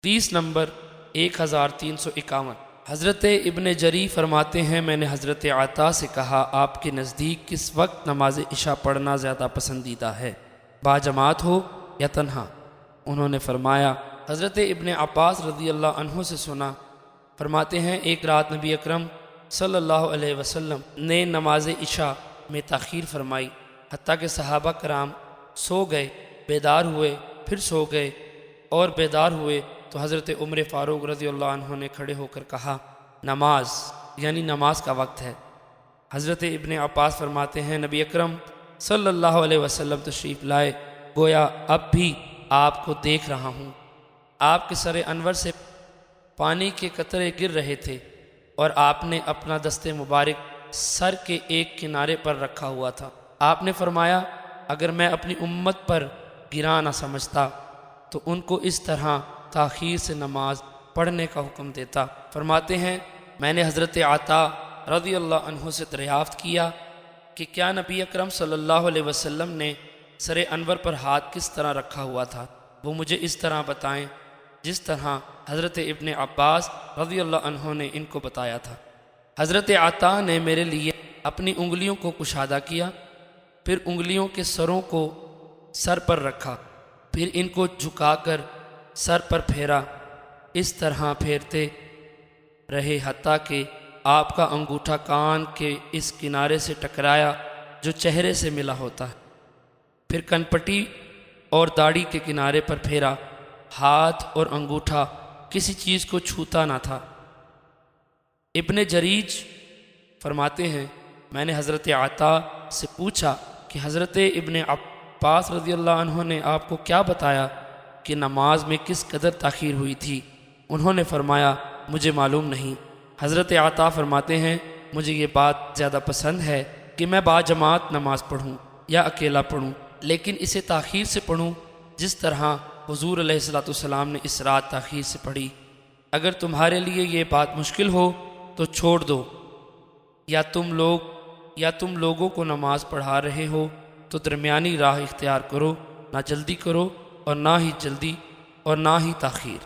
30 number 1351۔ حضرت ابن جری فرماتے ہیں میں نے حضرت عطا سے کہا آپ کے نزدیک کس وقت نماز عشاء پڑھنا زیادہ پسندیدہ ہے، باجماعت ہو یا تنہا؟ انہوں نے فرمایا حضرت ابن عباس رضی اللہ عنہ سے سنا، فرماتے ہیں ایک رات نبی اکرم صلی اللہ علیہ وسلم نے نماز عشاء میں تاخیر فرمائی، حتیٰ کہ صحابہ کرام سو گئے، بیدار ہوئے، پھر سو گئے اور بیدار ہوئے تو حضرت عمر فاروق رضی اللہ عنہ نے کھڑے ہو کر کہا نماز، یعنی نماز کا وقت ہے۔ حضرت ابن عباس فرماتے ہیں نبی اکرم صلی اللہ علیہ وسلم تشریف لائے، گویا اب بھی آپ کو دیکھ رہا ہوں۔ آپ کے سر انور سے پانی کے قطرے گر رہے تھے اور آپ نے اپنا دست مبارک سر کے ایک کنارے پر رکھا ہوا تھا۔ آپ نے فرمایا اگر میں اپنی امت پر گراں نہ سمجھتا تو ان کو اس طرح تاخیر سے نماز پڑھنے کا حکم دیتا۔ فرماتے ہیں میں نے حضرت عطا رضی اللہ عنہ سے دریافت کیا کہ کیا نبی اکرم صلی اللہ علیہ وسلم نے سر انور پر ہاتھ کس طرح رکھا ہوا تھا؟ وہ مجھے اس طرح بتائیں جس طرح حضرت ابن عباس رضی اللہ عنہ نے ان کو بتایا تھا۔ حضرت عطا نے میرے لیے اپنی انگلیوں کو کشادہ کیا، پھر انگلیوں کے سروں کو سر پر رکھا، پھر ان کو جھکا کر سر پر پھیرا، اس طرح پھیرتے رہے حتیٰ کہ آپ کا انگوٹھا کان کے اس کنارے سے ٹکرایا جو چہرے سے ملا ہوتا ہے، پھر کنپٹی اور داڑھی کے کنارے پر پھیرا، ہاتھ اور انگوٹھا کسی چیز کو چھوتا نہ تھا۔ ابن جریج فرماتے ہیں میں نے حضرت عطا سے پوچھا کہ حضرت ابن عباس رضی اللہ عنہ نے آپ کو کیا بتایا کہ نماز میں کس قدر تاخیر ہوئی تھی؟ انہوں نے فرمایا مجھے معلوم نہیں۔ حضرت عطا فرماتے ہیں مجھے یہ بات زیادہ پسند ہے کہ میں باجماعت نماز پڑھوں یا اکیلا پڑھوں، لیکن اسے تاخیر سے پڑھوں جس طرح حضور علیہ السلام نے اس رات تاخیر سے پڑھی۔ اگر تمہارے لیے یہ بات مشکل ہو تو چھوڑ دو، یا تم لوگوں کو نماز پڑھا رہے ہو تو درمیانی راہ اختیار کرو، نہ جلدی کرو اور نہ ہی تاخیر۔